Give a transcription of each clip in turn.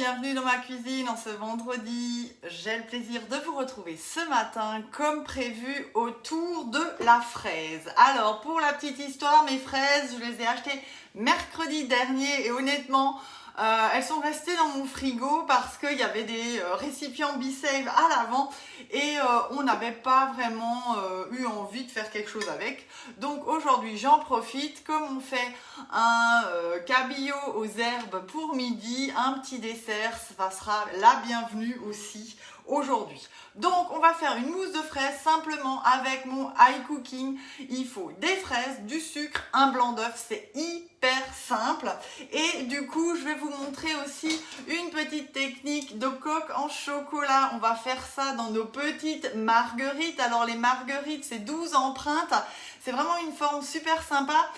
bienvenue dans ma cuisine en ce vendredi. J'ai le plaisir de vous retrouver ce matin comme prévu autour de la fraise. Alors pour la petite histoire, mes fraises, je les ai achetées mercredi dernier et honnêtement, elles sont restées dans mon frigo parce qu'il y avait des récipients B-Save à l'avant et on n'avait pas vraiment eu envie de faire quelque chose avec. Donc aujourd'hui j'en profite, comme on fait un cabillaud aux herbes pour midi, un petit dessert, ça sera la bienvenue aussi aujourd'hui. Donc on va faire une mousse de fraises simplement avec mon high cooking. Il faut des fraises, du sucre, un blanc d'œuf, c'est hyper simple. Et du coup je vais vous montrer aussi une petite technique de coque en chocolat. On va faire ça dans nos petites marguerites. Alors les marguerites, c'est 12 empreintes. C'est vraiment une forme super sympa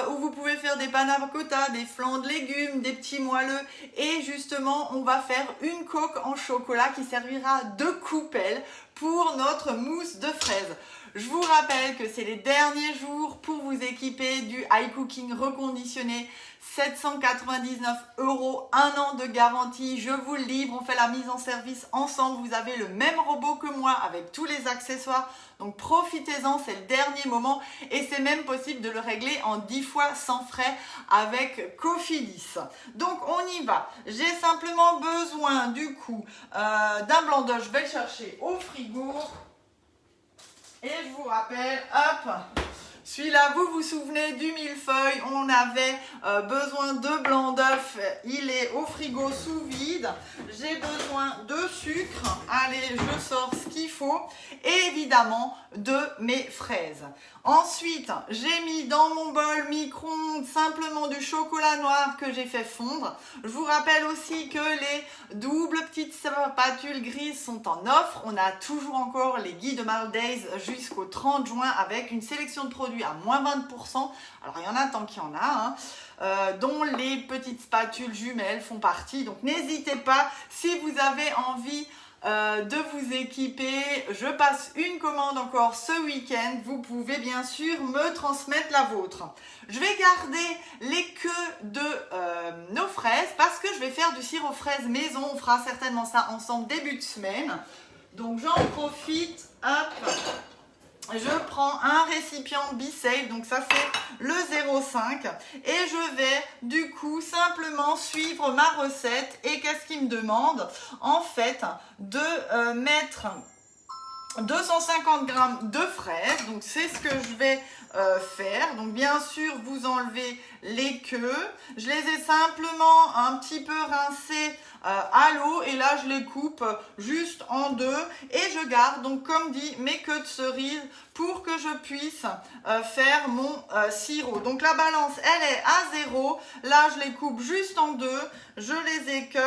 où vous pouvez faire des panna cotta, des flancs de légumes, des petits moelleux. Et justement, on va faire une coque en chocolat qui servira de coupelle pour notre mousse de fraises. Je vous rappelle que c'est les derniers jours pour vous équiper du high cooking reconditionné. 799 €, 1 an de garantie, je vous le livre, on fait la mise en service ensemble, vous avez le même robot que moi avec tous les accessoires, donc profitez-en, c'est le dernier moment et c'est même possible de le régler en 10 fois sans frais avec Cofidis. Donc on y va, j'ai simplement besoin du coup d'un blanc d'œuf, je vais le chercher au frigo et je vous rappelle, hop. Celui-là, vous vous souvenez du millefeuille, on avait besoin de blanc d'œuf, il est au frigo sous vide. J'ai besoin de sucre, allez, je sors ce qu'il faut, et évidemment de mes fraises. Ensuite, j'ai mis dans mon bol micro-ondes simplement du chocolat noir que j'ai fait fondre. Je vous rappelle aussi que les doubles petites spatules grises sont en offre. On a toujours encore les Guy de Maldays jusqu'au 30 juin avec une sélection de produits à moins 20%. Alors il y en a tant qu'il y en a, dont les petites spatules jumelles font partie. Donc n'hésitez pas, si vous avez envie de vous équiper, je passe une commande encore ce week-end, vous pouvez bien sûr me transmettre la vôtre. Je vais garder les queues de nos fraises parce que je vais faire du sirop fraise maison, on fera certainement ça ensemble début de semaine. Donc j'en profite, hop, je prends un récipient B-Save, donc ça c'est le 0,5 et je vais du coup simplement suivre ma recette. Et qu'est-ce qu'il me demande? En fait, de mettre 250 g de fraises, donc c'est ce que je vais faire. Donc bien sûr vous enlevez les queues, je les ai simplement un petit peu rincées à l'eau et là je les coupe juste en deux et je garde donc comme dit mes queues de cerise pour que je puisse faire mon sirop. Donc la balance elle est à 0, là je les coupe juste en deux, je les écut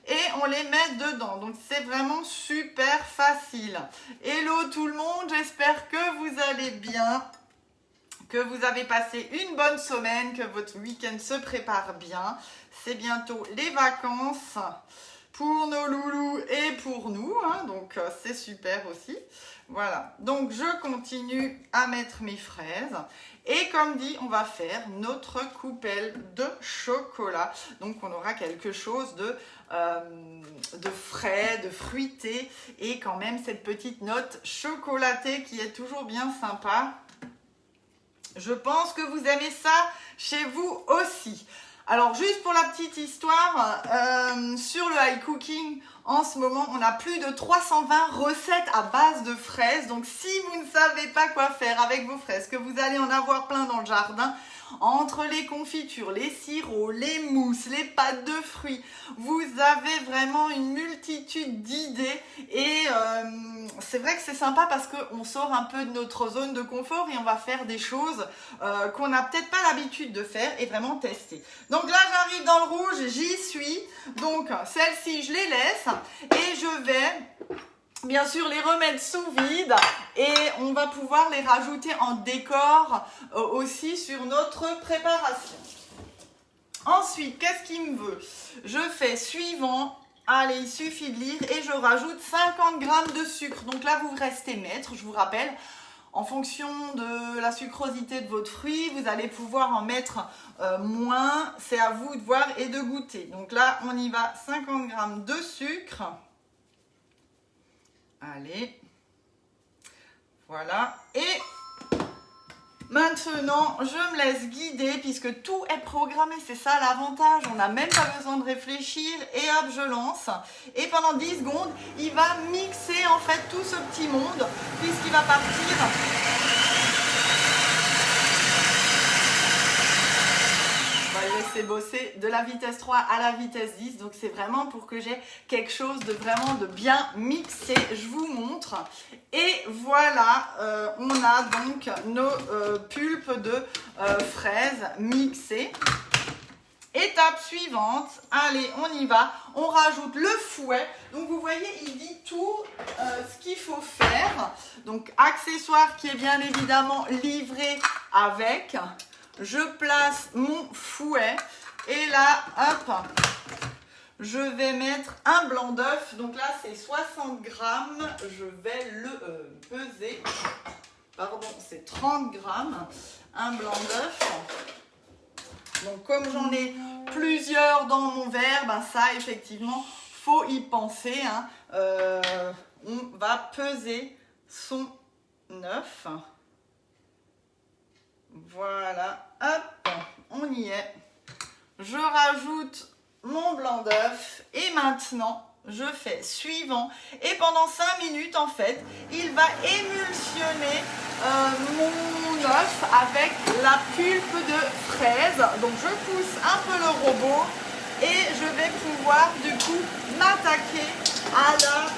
et on les met dedans. Donc c'est vraiment super facile. Hello tout le monde, j'espère que vous allez bien, que vous avez passé une bonne semaine, que votre week-end se prépare bien. C'est bientôt les vacances pour nos loulous et pour nous, donc c'est super aussi. Voilà, donc je continue à mettre mes fraises. Et comme dit, on va faire notre coupelle de chocolat. Donc on aura quelque chose de frais, de fruité et quand même cette petite note chocolatée qui est toujours bien sympa. Je pense que vous aimez ça chez vous aussi. Alors juste pour la petite histoire, sur le high cooking, en ce moment, on a plus de 320 recettes à base de fraises. Donc si vous ne savez pas quoi faire avec vos fraises, que vous allez en avoir plein dans le jardin, entre les confitures, les sirops, les mousses, les pâtes de fruits, vous avez vraiment une multitude d'idées et c'est vrai que c'est sympa parce qu'on sort un peu de notre zone de confort et on va faire des choses qu'on n'a peut-être pas l'habitude de faire et vraiment tester. Donc là j'arrive dans le rouge, j'y suis, donc celles-ci je les laisse et je vais bien sûr les remettre sous vide et on va pouvoir les rajouter en décor aussi sur notre préparation. Ensuite, qu'est-ce qu'il me veut? Je fais suivant, allez, il suffit de lire et je rajoute 50 g de sucre. Donc là, vous restez maître, je vous rappelle. En fonction de la sucrosité de votre fruit, vous allez pouvoir en mettre moins. C'est à vous de voir et de goûter. Donc là, on y va, 50 g de sucre. Allez, voilà. Et maintenant, je me laisse guider puisque tout est programmé. C'est ça l'avantage. On n'a même pas besoin de réfléchir. Et hop, je lance. Et pendant 10 secondes, il va mixer en fait tout ce petit monde puisqu'il va partir. On va le laisser bosser de la vitesse 3 à la vitesse 10. Donc c'est vraiment pour que j'ai quelque chose de vraiment de bien mixé. Je vous montre. Et voilà, on a donc nos pulpes de fraises mixées. Étape suivante, allez, on y va. On rajoute le fouet. Donc vous voyez, il dit tout ce qu'il faut faire. Donc accessoire qui est bien évidemment livré avec. Je place mon fouet et là, hop, je vais mettre un blanc d'œuf. Donc là, c'est 60 g. Je vais le peser. Pardon, c'est 30 g. Un blanc d'œuf. Donc comme j'en ai plusieurs dans mon verre, ben ça, effectivement, faut y penser. Hein. On va peser son œuf. Voilà, hop, on y est. Je rajoute mon blanc d'œuf et maintenant je fais suivant. Et pendant 5 minutes, en fait, il va émulsionner mon œuf avec la pulpe de fraise. Donc je pousse un peu le robot et je vais pouvoir du coup m'attaquer à la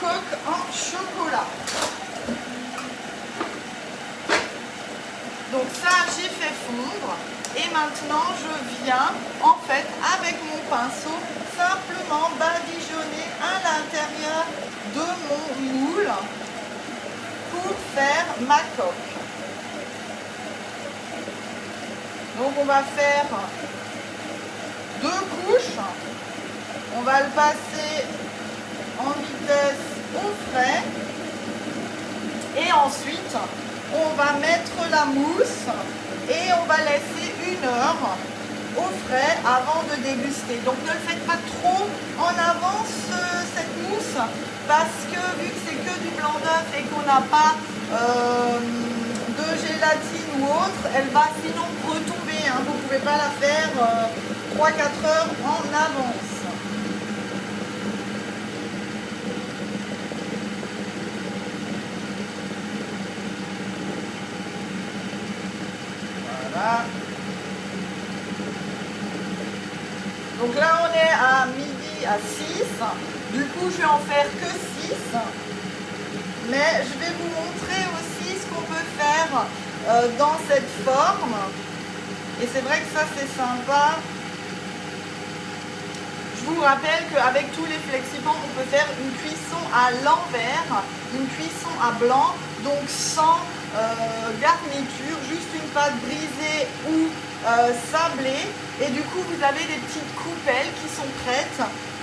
coque en chocolat. Donc ça, j'ai fait fondre et maintenant je viens en fait avec mon pinceau simplement badigeonner à l'intérieur de mon moule pour faire ma coque. Donc on va faire 2 couches. On va le passer en vitesse au frais et ensuite on va mettre la mousse et on va laisser 1 heure au frais avant de déguster. Donc ne le faites pas trop en avance cette mousse parce que vu que c'est que du blanc d'œuf et qu'on n'a pas de gélatine ou autre, elle va sinon retomber. Hein. Vous ne pouvez pas la faire 3-4 heures en avance. Voilà. Donc là on est à midi à 6, du coup je vais en faire que 6, mais je vais vous montrer aussi ce qu'on peut faire dans cette forme, et c'est vrai que ça c'est sympa. Je vous rappelle qu'avec tous les flexipans on peut faire une cuisson à l'envers, une cuisson à blanc, donc sans garniture, juste une pâte brisée ou sablée, et du coup vous avez des petites coupelles qui sont prêtes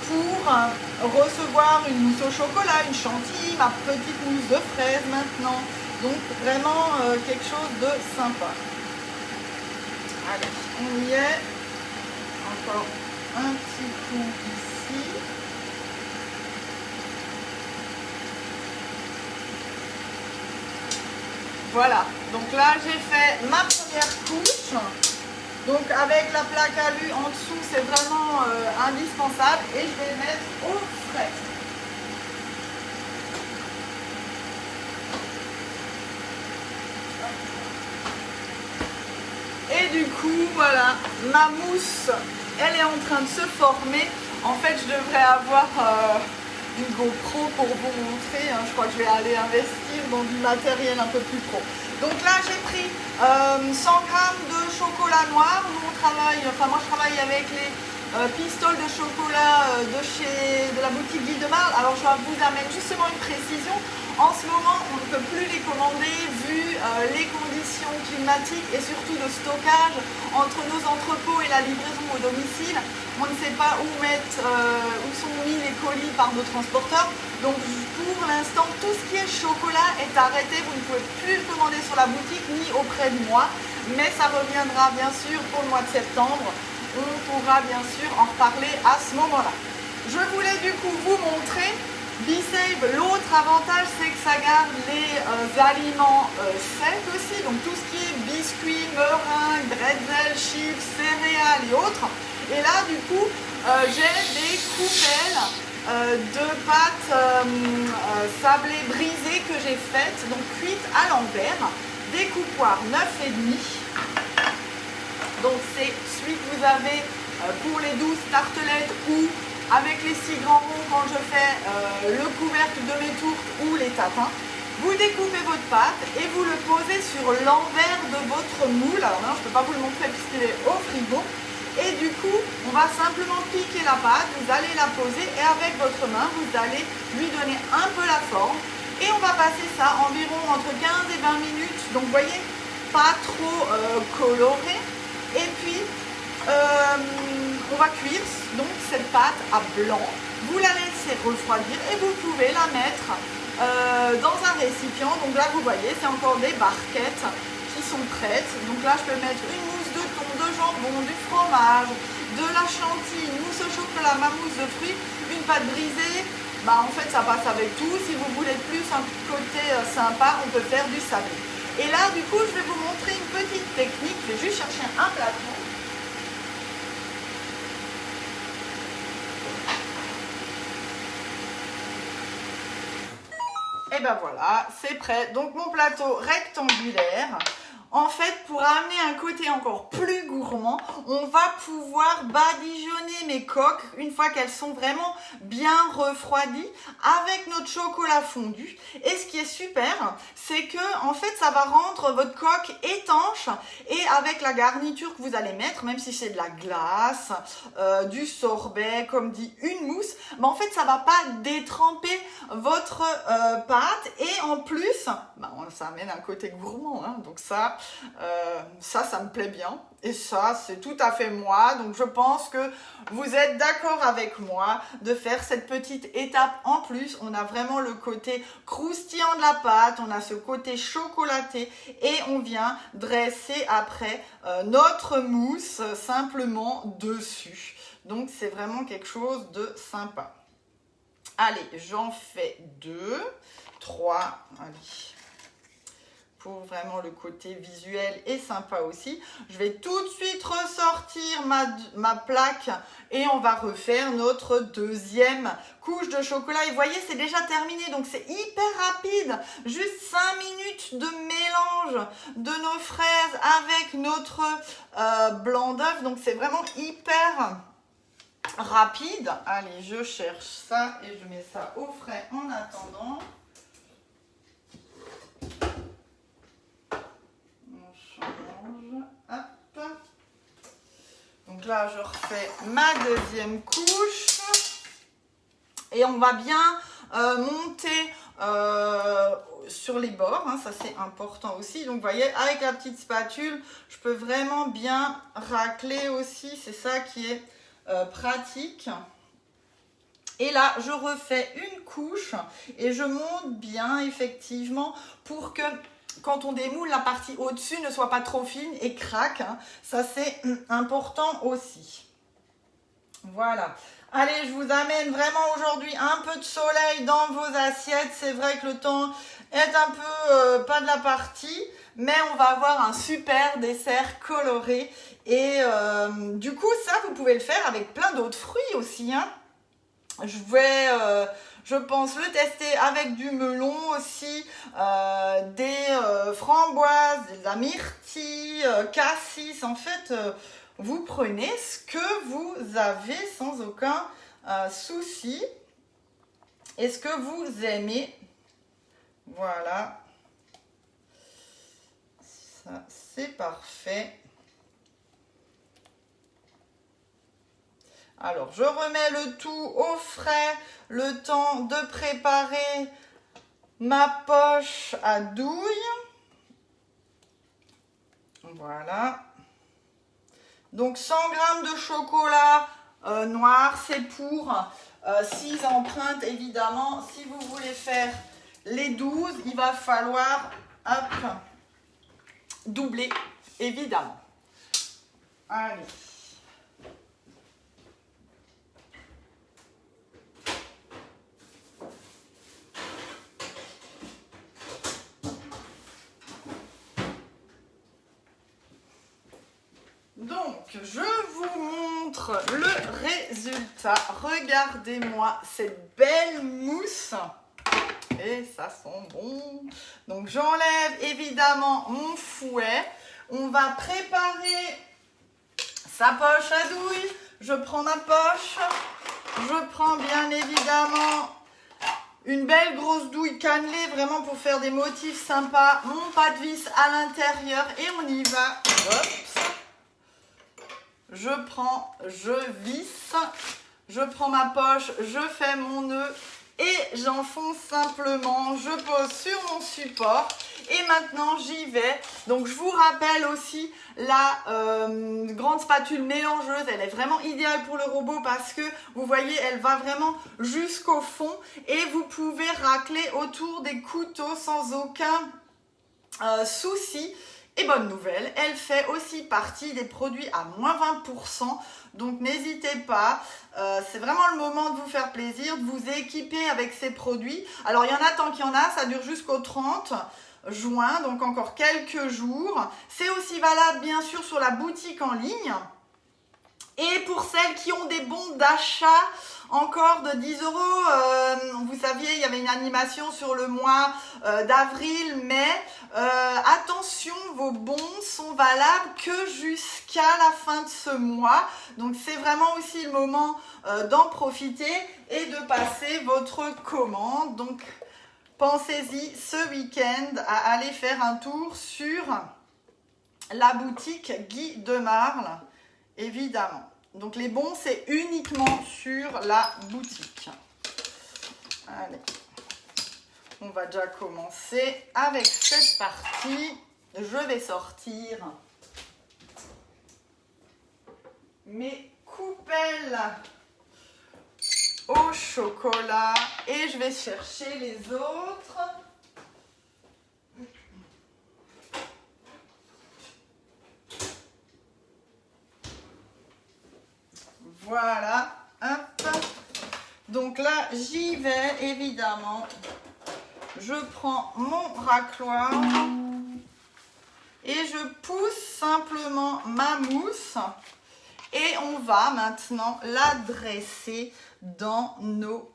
pour recevoir une mousse au chocolat, une chantilly, ma petite mousse de fraise maintenant, donc vraiment quelque chose de sympa. Allez, on y est, encore un petit coup ici. Voilà, donc là j'ai fait ma première couche. Donc avec la plaque alu en dessous, c'est vraiment indispensable. Et je vais mettre au frais. Et du coup, voilà, ma mousse, elle est en train de se former. En fait, je devrais avoir une GoPro pour vous montrer. Hein. Je crois que je vais aller investir dans du matériel un peu plus pro. Donc là, j'ai pris 100 g de chocolat noir. Nous, on travaille, enfin moi, je travaille avec les pistoles de chocolat de la boutique Guy de Marle. Alors, je vous amène justement une précision. En ce moment, on ne peut plus les commander vu les conditions climatiques et surtout de stockage entre nos entrepôts et la livraison au domicile. On ne sait pas où sont mis les colis par nos transporteurs. Donc pour l'instant, tout ce qui est chocolat est arrêté. Vous ne pouvez plus le commander sur la boutique ni auprès de moi. Mais ça reviendra bien sûr pour le mois de septembre. On pourra bien sûr en reparler à ce moment-là. Je voulais du coup vous montrer B-Save. L'autre avantage, c'est que ça garde les aliments secs aussi, donc tout ce qui est biscuits, meringues, bretzel, chips, céréales et autres. Et là, du coup, j'ai des coupelles de pâtes sablées brisées que j'ai faites, donc cuites à l'envers, des coupoirs 9,5. Donc c'est celui que vous avez pour les 12 tartelettes ou avec les 6 grands ronds quand je fais le couvercle de mes tourtes ou les tatins. Vous découpez votre pâte et vous le posez sur l'envers de votre moule. Alors non, je ne peux pas vous le montrer puisqu'il est au frigo. Et du coup, on va simplement piquer la pâte, vous allez la poser et avec votre main, vous allez lui donner un peu la forme. Et on va passer ça environ entre 15 et 20 minutes. Donc vous voyez, pas trop coloré. Et puis, on va cuire donc cette pâte à blanc. Vous la laissez refroidir et vous pouvez la mettre dans un récipient. Donc là, vous voyez, c'est encore des barquettes qui sont prêtes. Donc là, je peux mettre une mousse de thon, de jambon, du fromage, de la chantilly, une mousse au chocolat, ma mousse de fruits, une pâte brisée. Bah, en fait, ça passe avec tout. Si vous voulez plus un côté sympa, on peut faire du sablé. Et là, du coup, je vais vous montrer une petite technique. Je vais juste chercher un plateau. Et ben voilà, c'est prêt. Donc mon plateau rectangulaire. En fait, pour amener un côté encore plus gourmand, on va pouvoir badigeonner mes coques une fois qu'elles sont vraiment bien refroidies avec notre chocolat fondu. Et ce qui est super, c'est que en fait, ça va rendre votre coque étanche et avec la garniture que vous allez mettre, même si c'est de la glace, du sorbet, comme dit une mousse, mais en fait, ça va pas détremper votre pâte et en plus, ça amène un côté gourmand, hein, donc ça me plaît bien et ça c'est tout à fait moi, donc je pense que vous êtes d'accord avec moi de faire cette petite étape en plus. On a vraiment le côté croustillant de la pâte, on a ce côté chocolaté et on vient dresser après notre mousse simplement dessus, donc c'est vraiment quelque chose de sympa. Allez, j'en fais 2, 3, allez, pour vraiment le côté visuel et sympa aussi. Je vais tout de suite ressortir ma plaque et on va refaire notre deuxième couche de chocolat. Et vous voyez, c'est déjà terminé, donc c'est hyper rapide. Juste 5 minutes de mélange de nos fraises avec notre blanc d'œuf. Donc c'est vraiment hyper rapide. Allez, je cherche ça et je mets ça au frais en attendant. Hop. Donc là, je refais ma deuxième couche et on va bien monter sur les bords, hein, ça c'est important aussi. Donc vous voyez, avec la petite spatule, je peux vraiment bien racler aussi, c'est ça qui est pratique. Et là, je refais une couche et je monte bien effectivement pour que quand on démoule, la partie au-dessus ne soit pas trop fine et craque. Hein. Ça, c'est important aussi. Voilà. Allez, je vous amène vraiment aujourd'hui un peu de soleil dans vos assiettes. C'est vrai que le temps est un peu pas de la partie, mais on va avoir un super dessert coloré. Et du coup, ça, vous pouvez le faire avec plein d'autres fruits aussi, hein. Je vais, je pense, le tester avec du melon aussi, des framboises, de la myrtille, cassis. En fait, vous prenez ce que vous avez sans aucun souci et ce que vous aimez. Voilà. Ça, c'est parfait. Alors, je remets le tout au frais, le temps de préparer ma poche à douille. Voilà. Donc 100 g de chocolat noir, c'est pour 6 empreintes évidemment. Si vous voulez faire les 12, il va falloir doubler évidemment. Allez. Donc, je vous montre le résultat. Regardez-moi cette belle mousse. Et ça sent bon. Donc, j'enlève évidemment mon fouet. On va préparer sa poche à douille. Je prends ma poche. Je prends bien évidemment une belle grosse douille cannelée, vraiment pour faire des motifs sympas. Mon pas de vis à l'intérieur et on y va. Hop. Je visse, je prends ma poche, je fais mon nœud et j'enfonce simplement, je pose sur mon support et maintenant j'y vais. Donc je vous rappelle aussi la grande spatule mélangeuse, elle est vraiment idéale pour le robot parce que vous voyez elle va vraiment jusqu'au fond et vous pouvez racler autour des couteaux sans aucun souci. Et bonne nouvelle, elle fait aussi partie des produits à moins 20%, donc n'hésitez pas, c'est vraiment le moment de vous faire plaisir, de vous équiper avec ces produits. Alors il y en a tant qu'il y en a, ça dure jusqu'au 30 juin, donc encore quelques jours. C'est aussi valable bien sûr sur la boutique en ligne. Et pour celles qui ont des bons d'achat encore de 10 €, vous saviez, il y avait une animation sur le mois d'avril, mai. Attention, vos bons sont valables que jusqu'à la fin de ce mois. Donc, c'est vraiment aussi le moment d'en profiter et de passer votre commande. Donc, pensez-y ce week-end à aller faire un tour sur la boutique Guy Demarle, évidemment. Donc les bons, c'est uniquement sur la boutique. Allez, on va déjà commencer avec cette partie. Je vais sortir mes coupelles au chocolat et je vais chercher les autres. Voilà, hop. Donc là, j'y vais, évidemment. Je prends mon racloir et je pousse simplement ma mousse. Et on va maintenant la dresser dans nos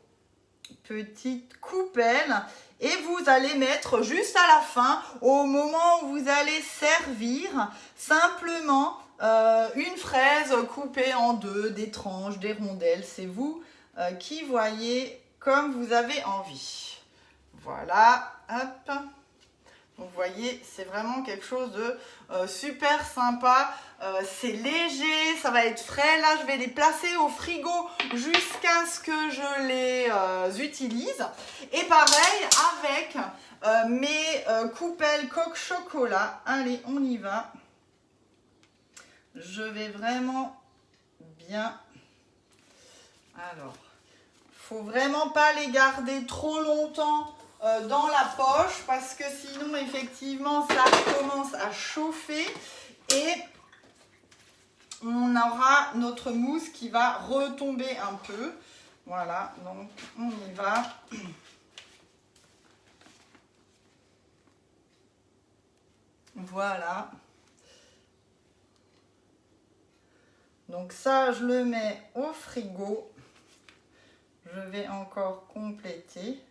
petites coupelles. Et vous allez mettre juste à la fin, au moment où vous allez servir, simplement une fraise coupée en deux, des tranches, des rondelles. C'est vous qui voyez comme vous avez envie. Voilà, hop. Vous voyez, c'est vraiment quelque chose de super sympa. C'est léger, ça va être frais. Là, je vais les placer au frigo jusqu'à ce que je les utilise. Et pareil avec mes coupelles coque chocolat. Allez, on y va. Je vais vraiment bien. Alors, faut vraiment pas les garder trop longtemps dans la poche parce que sinon effectivement ça commence à chauffer et on aura notre mousse qui va retomber un peu. Voilà, donc on y va. Voilà. Donc ça, je le mets au frigo. Je vais encore compléter.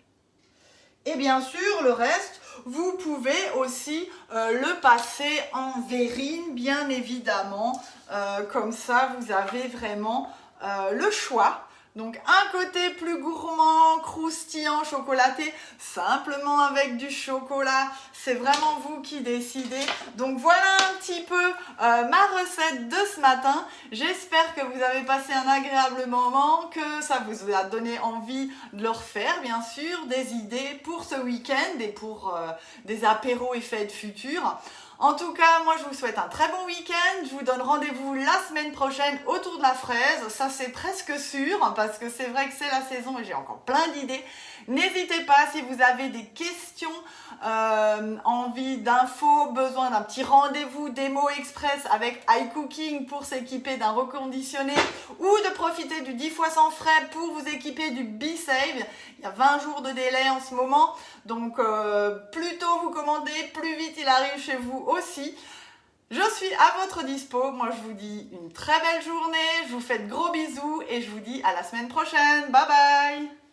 Et bien sûr, le reste, vous pouvez aussi le passer en verrine, bien évidemment. Comme ça, vous avez vraiment le choix Donc un côté plus gourmand, croustillant, chocolaté, simplement avec du chocolat. C'est vraiment vous qui décidez. Donc voilà un petit peu ma recette de ce matin. J'espère que vous avez passé un agréable moment, que ça vous a donné envie de le refaire, bien sûr, des idées pour ce week-end et pour des apéros et fêtes futures. En tout cas, moi je vous souhaite un très bon week-end. Je vous donne rendez-vous la semaine prochaine autour de la fraise. Ça c'est presque sûr parce que c'est vrai que c'est la saison et j'ai encore plein d'idées. N'hésitez pas si vous avez des questions, envie d'infos, besoin d'un petit rendez-vous démo express avec iCooking pour s'équiper d'un reconditionné ou de profiter du 10 fois sans frais pour vous équiper du BeSave. Il y a 20 jours de délai en ce moment, donc plus tôt vous commandez, plus vite il arrive chez vous aussi. Je suis à votre dispo. Moi je vous dis une très belle journée, je vous fais de gros bisous et je vous dis à la semaine prochaine. Bye bye.